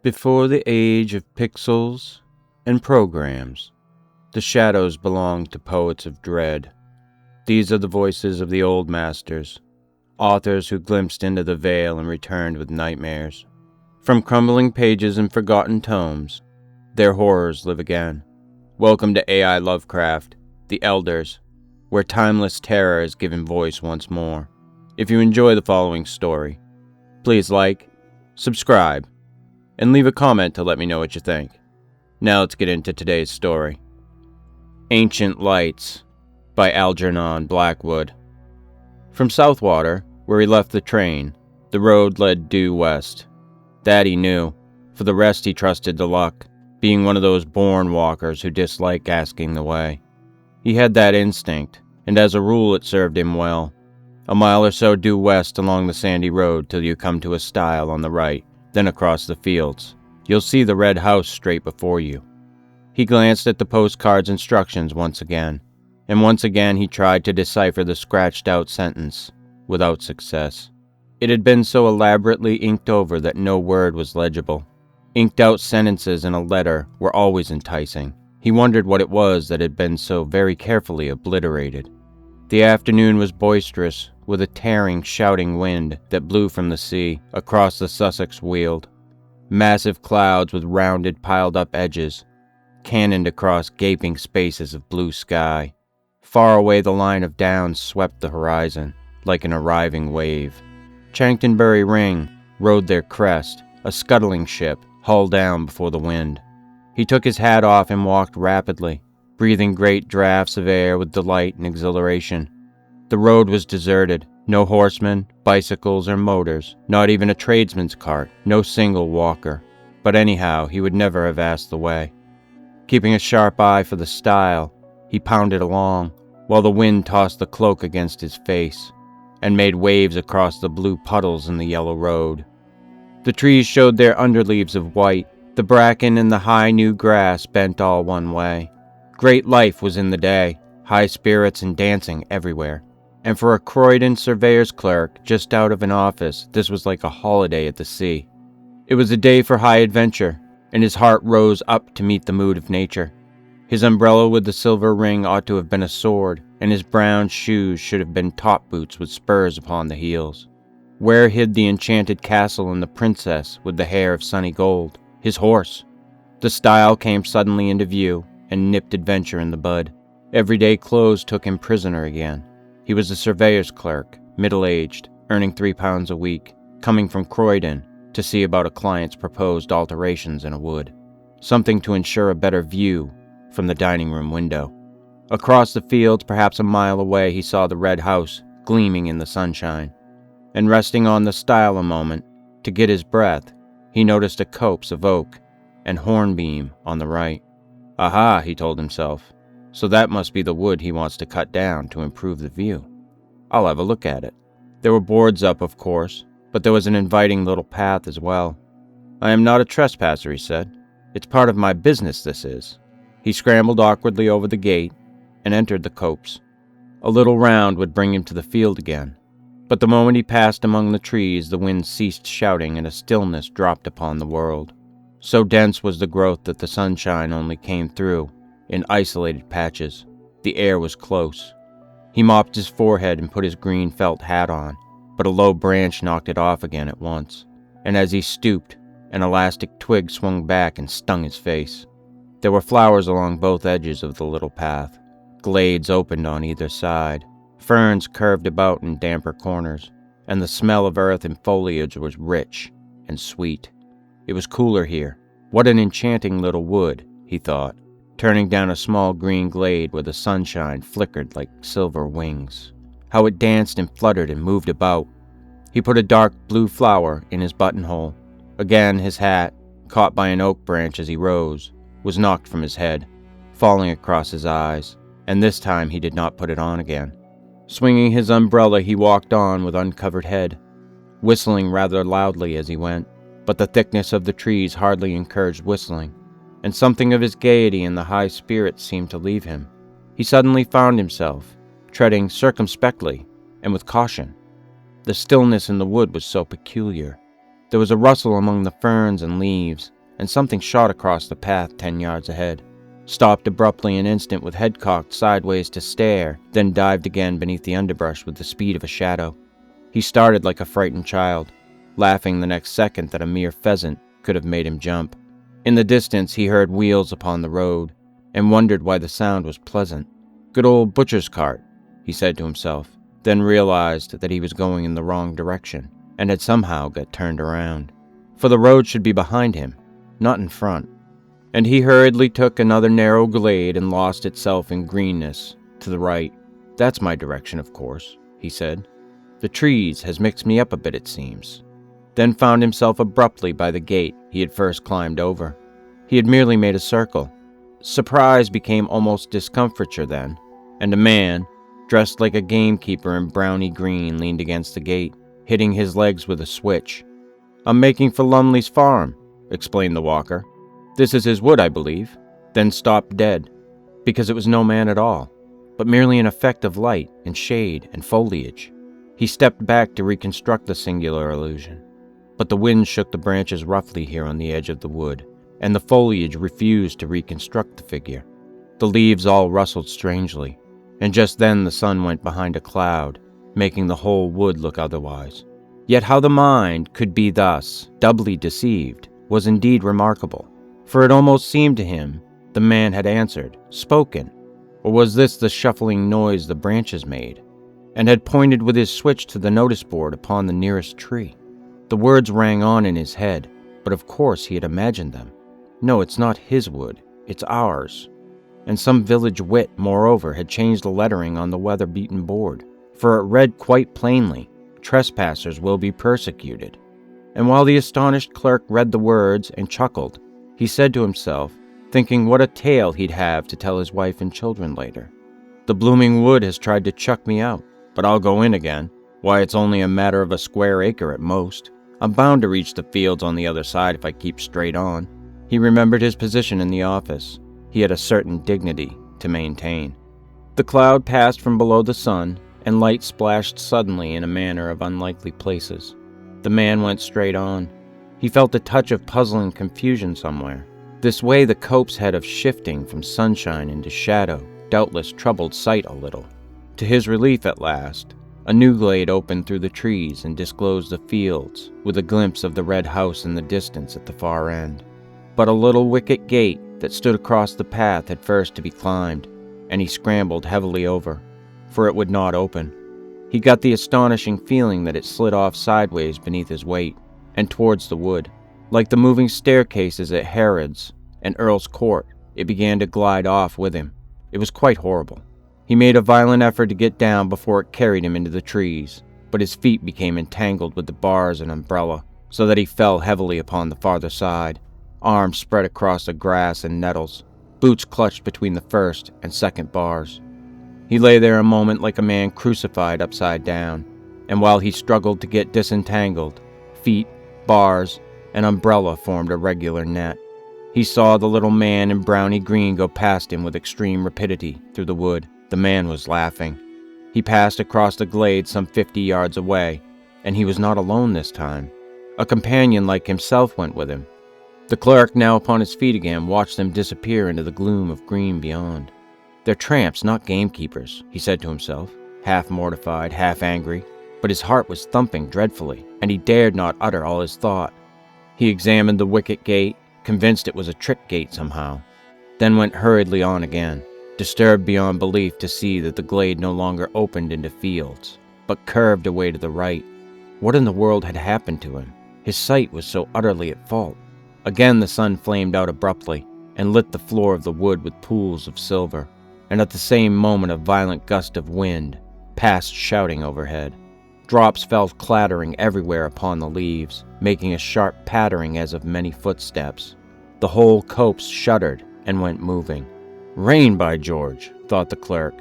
Before the age of pixels and programs, the shadows belonged to poets of dread. These are the voices of the old masters, authors who glimpsed into the veil and returned with nightmares. From crumbling pages and forgotten tomes, their horrors live again. Welcome to AI Lovecraft, The Elders, where timeless terror is given voice once more. If you enjoy the following story, please like, subscribe, and leave a comment to let me know what you think. Now let's get into today's story. Ancient Lights by Algernon Blackwood. From Southwater, where he left the train, the road led due west. That he knew. For the rest he trusted to luck, being one of those born walkers who dislike asking the way. He had that instinct, and as a rule it served him well. A mile or so due west along the sandy road till you come to a stile on the right, then across the fields. You'll see the red house straight before you. He glanced at the postcard's instructions once again, and once again he tried to decipher the scratched-out sentence, without success. It had been so elaborately inked over that no word was legible. Inked-out sentences in a letter were always enticing. He wondered what it was that had been so very carefully obliterated. The afternoon was boisterous, with a tearing, shouting wind that blew from the sea across the Sussex weald. Massive clouds with rounded, piled-up edges cannoned across gaping spaces of blue sky. Far away the line of downs swept the horizon, like an arriving wave. Chanctonbury Ring rode their crest, a scuttling ship, hull down before the wind. He took his hat off and walked rapidly, breathing great draughts of air with delight and exhilaration. The road was deserted, no horsemen, bicycles, or motors, not even a tradesman's cart, no single walker. But anyhow, he would never have asked the way. Keeping a sharp eye for the stile, he pounded along, while the wind tossed the cloak against his face, and made waves across the blue puddles in the yellow road. The trees showed their underleaves of white, the bracken and the high new grass bent all one way. Great life was in the day, high spirits and dancing everywhere. And for a Croydon surveyor's clerk just out of an office, this was like a holiday at the sea. It was a day for high adventure, and his heart rose up to meet the mood of nature. His umbrella with the silver ring ought to have been a sword, and his brown shoes should have been top boots with spurs upon the heels. Where hid the enchanted castle and the princess with the hair of sunny gold? His horse. The stile came suddenly into view, and nipped adventure in the bud. Everyday clothes took him prisoner again. He was a surveyor's clerk, middle-aged, earning £3 a week, coming from Croydon to see about a client's proposed alterations in a wood. Something to ensure a better view from the dining room window. Across the fields, perhaps a mile away, he saw the red house gleaming in the sunshine. And resting on the stile a moment, to get his breath, he noticed a copse of oak and hornbeam on the right. Aha, he told himself. So that must be the wood he wants to cut down to improve the view. I'll have a look at it. There were boards up, of course, but there was an inviting little path as well. I am not a trespasser, he said. It's part of my business, this is. He scrambled awkwardly over the gate and entered the copse. A little round would bring him to the field again. But the moment he passed among the trees, the wind ceased shouting and a stillness dropped upon the world. So dense was the growth that the sunshine only came through in isolated patches. The air was close. He mopped his forehead and put his green felt hat on, but a low branch knocked it off again at once, and as he stooped, an elastic twig swung back and stung his face. There were flowers along both edges of the little path. Glades opened on either side. Ferns curved about in damper corners, and the smell of earth and foliage was rich and sweet. It was cooler here. What an enchanting little wood, he thought, turning down a small green glade where the sunshine flickered like silver wings. How it danced and fluttered and moved about. He put a dark blue flower in his buttonhole. Again his hat, caught by an oak branch as he rose, was knocked from his head, falling across his eyes, and this time he did not put it on again. Swinging his umbrella, he walked on with uncovered head, whistling rather loudly as he went, but the thickness of the trees hardly encouraged whistling, and something of his gaiety and the high spirits seemed to leave him. He suddenly found himself treading circumspectly and with caution. The stillness in the wood was so peculiar. There was a rustle among the ferns and leaves, and something shot across the path 10 yards ahead. Stopped abruptly an instant with head cocked sideways to stare, then dived again beneath the underbrush with the speed of a shadow. He started like a frightened child, laughing the next second that a mere pheasant could have made him jump. In the distance he heard wheels upon the road, and wondered why the sound was pleasant. Good old butcher's cart, he said to himself, then realized that he was going in the wrong direction, and had somehow got turned around. For the road should be behind him, not in front. And he hurriedly took another narrow glade and lost itself in greenness to the right. That's my direction, of course, he said. The trees has mixed me up a bit, it seems. Then found himself abruptly by the gate he had first climbed over. He had merely made a circle. Surprise became almost discomfiture then, and a man, dressed like a gamekeeper in browny green, leaned against the gate, hitting his legs with a switch. "I'm making for Lumley's farm," explained the walker. "This is his wood, I believe," then stopped dead, because it was no man at all, but merely an effect of light and shade and foliage. He stepped back to reconstruct the singular illusion, but the wind shook the branches roughly here on the edge of the wood, and the foliage refused to reconstruct the figure. The leaves all rustled strangely, and just then the sun went behind a cloud, making the whole wood look otherwise. Yet how the mind could be thus doubly deceived was indeed remarkable, for it almost seemed to him the man had answered, spoken, or was this the shuffling noise the branches made, and had pointed with his switch to the notice board upon the nearest tree. The words rang on in his head, but of course he had imagined them. No, it's not his wood, it's ours. And some village wit, moreover, had changed the lettering on the weather-beaten board, for it read quite plainly, "Trespassers will be persecuted." And while the astonished clerk read the words and chuckled, he said to himself, thinking what a tale he'd have to tell his wife and children later. "The blooming wood has tried to chuck me out, but I'll go in again. Why, it's only a matter of a square acre at most. I'm bound to reach the fields on the other side if I keep straight on." He remembered his position in the office. He had a certain dignity to maintain. The cloud passed from below the sun, and light splashed suddenly in a manner of unlikely places. The man went straight on. He felt a touch of puzzling confusion somewhere. This way the copse had of shifting from sunshine into shadow doubtless troubled sight a little. To his relief at last, a new glade opened through the trees and disclosed the fields, with a glimpse of the red house in the distance at the far end. But a little wicket gate that stood across the path had first to be climbed, and he scrambled heavily over, for it would not open. He got the astonishing feeling that it slid off sideways beneath his weight, and towards the wood. Like the moving staircases at Harrod's and Earl's Court, it began to glide off with him. It was quite horrible. He made a violent effort to get down before it carried him into the trees, but his feet became entangled with the bars and umbrella, so that he fell heavily upon the farther side. Arms spread across the grass and nettles, boots clutched between the first and second bars. He lay there a moment like a man crucified upside down, and while he struggled to get disentangled, feet, bars, and umbrella formed a regular net. He saw the little man in browny green go past him with extreme rapidity through the wood. The man was laughing. He passed across the glade some 50 yards away, and he was not alone this time. A companion like himself went with him. The clerk, now upon his feet again, watched them disappear into the gloom of green beyond. "They're tramps, not gamekeepers," he said to himself, half mortified, half angry, but his heart was thumping dreadfully, and he dared not utter all his thought. He examined the wicket gate, convinced it was a trick gate somehow, then went hurriedly on again, disturbed beyond belief to see that the glade no longer opened into fields, but curved away to the right. What in the world had happened to him? His sight was so utterly at fault. Again the sun flamed out abruptly, and lit the floor of the wood with pools of silver, and at the same moment a violent gust of wind passed shouting overhead. Drops fell clattering everywhere upon the leaves, making a sharp pattering as of many footsteps. The whole copse shuddered and went moving. "Rain, by George," thought the clerk,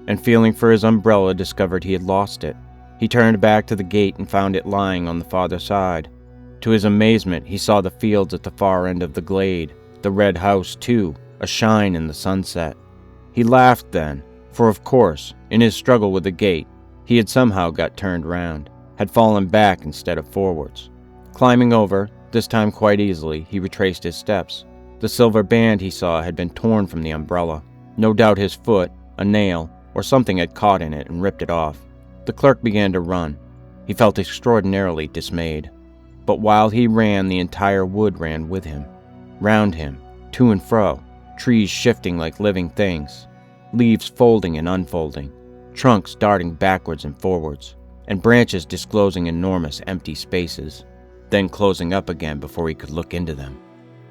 and feeling for his umbrella discovered he had lost it. He turned back to the gate and found it lying on the farther side. To his amazement, he saw the fields at the far end of the glade, the red house, too, ashine in the sunset. He laughed then, for of course, in his struggle with the gate, he had somehow got turned round, had fallen back instead of forwards. Climbing over, This time quite easily, he retraced his steps. The silver band he saw had been torn from the umbrella. No doubt his foot, a nail, or something had caught in it and ripped it off. The clerk began to run. He felt extraordinarily dismayed. But while he ran, the entire wood ran with him. Round him, to and fro, trees shifting like living things, leaves folding and unfolding, trunks darting backwards and forwards, and branches disclosing enormous empty spaces, then closing up again before he could look into them.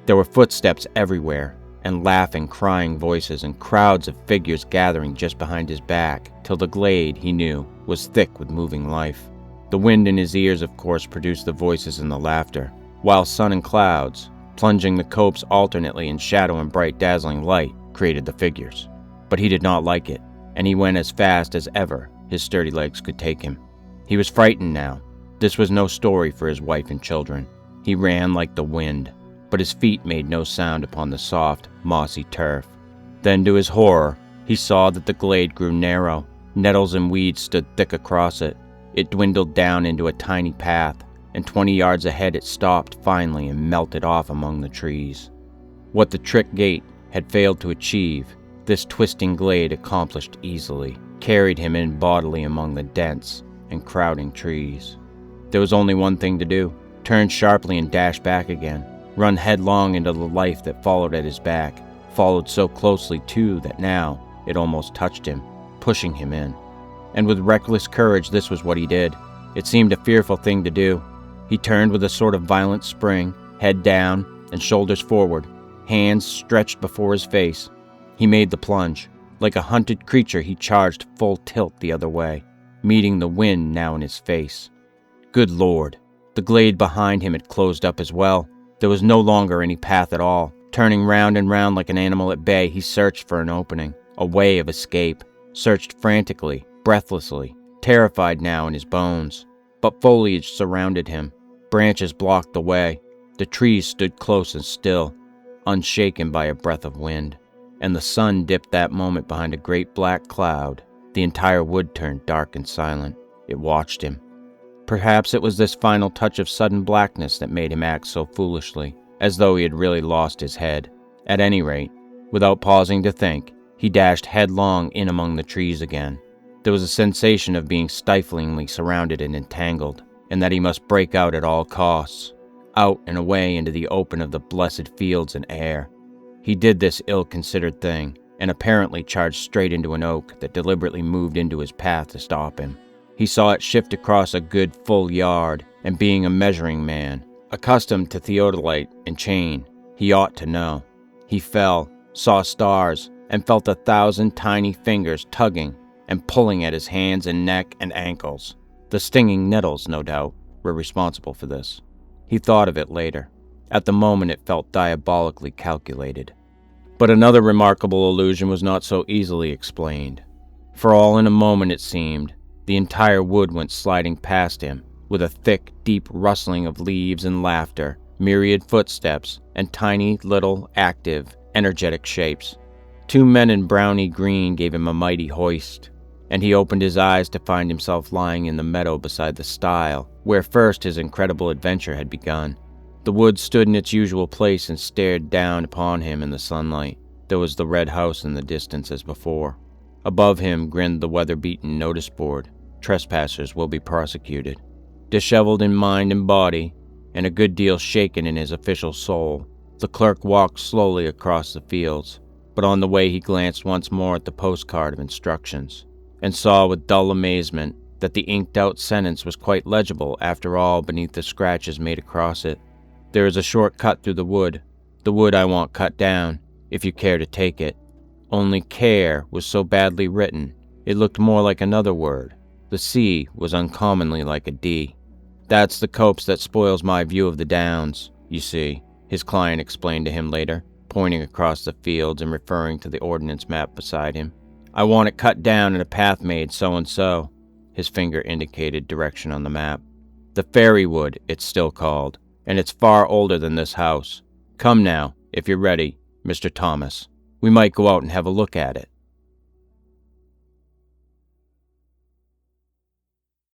There were footsteps everywhere, and laughing, crying voices, and crowds of figures gathering just behind his back, till the glade, he knew, was thick with moving life. The wind in his ears, of course, produced the voices and the laughter, while sun and clouds, plunging the copse alternately in shadow and bright dazzling light, created the figures. But he did not like it, and he went as fast as ever his sturdy legs could take him. He was frightened now. This was no story for his wife and children. He ran like the wind, but his feet made no sound upon the soft, mossy turf. Then, to his horror, he saw that the glade grew narrow. Nettles and weeds stood thick across it. It dwindled down into a tiny path, and 20 yards ahead it stopped finally and melted off among the trees. What the trick gate had failed to achieve, this twisting glade accomplished easily, carried him in bodily among the dense and crowding trees. There was only one thing to do: turn sharply and dash back again, run headlong into the life that followed at his back, followed so closely too that now it almost touched him, pushing him in. And with reckless courage this was what he did. It seemed a fearful thing to do. He turned with a sort of violent spring, head down and shoulders forward, hands stretched before his face. He made the plunge. Like a hunted creature he charged full tilt the other way, meeting the wind now in his face. Good Lord! The glade behind him had closed up as well. There was no longer any path at all. Turning round and round like an animal at bay, he searched for an opening, a way of escape, searched frantically, breathlessly, terrified now in his bones. But foliage surrounded him. Branches blocked the way. The trees stood close and still, unshaken by a breath of wind. And the sun dipped that moment behind a great black cloud. The entire wood turned dark and silent. It watched him. Perhaps it was this final touch of sudden blackness that made him act so foolishly, as though he had really lost his head. At any rate, without pausing to think, he dashed headlong in among the trees again. There was a sensation of being stiflingly surrounded and entangled, and that he must break out at all costs, out and away into the open of the blessed fields and air. He did this ill-considered thing, and apparently charged straight into an oak that deliberately moved into his path to stop him. He saw it shift across a good full yard, and being a measuring man, accustomed to theodolite and chain, he ought to know. He fell, saw stars, and felt 1,000 tiny fingers tugging and pulling at his hands and neck and ankles. The stinging nettles, no doubt, were responsible for this. He thought of it later. At the moment it felt diabolically calculated. But another remarkable illusion was not so easily explained. For all in a moment, it seemed, the entire wood went sliding past him, with a thick, deep rustling of leaves and laughter, myriad footsteps, and tiny, little, active, energetic shapes. 2 men in browny green gave him a mighty hoist, and he opened his eyes to find himself lying in the meadow beside the stile, where first his incredible adventure had begun. The wood stood in its usual place and stared down upon him in the sunlight. There was the red house in the distance as before. Above him grinned the weather-beaten notice board: "Trespassers will be prosecuted." Disheveled in mind and body, and a good deal shaken in his official soul, the clerk walked slowly across the fields, but on the way he glanced once more at the postcard of instructions, and saw with dull amazement that the inked-out sentence was quite legible after all beneath the scratches made across it. "There is a short cut through the wood I want cut down, if you care to take it." Only "care" was so badly written, it looked more like another word. The C was uncommonly like a D. "That's the copse that spoils my view of the downs, you see," his client explained to him later, pointing across the fields and referring to the ordnance map beside him. "I want it cut down and a path made so-and-so." His finger indicated direction on the map. "The fairy wood, it's still called, and it's far older than this house. Come now, if you're ready, Mr. Thomas. We might go out and have a look at it."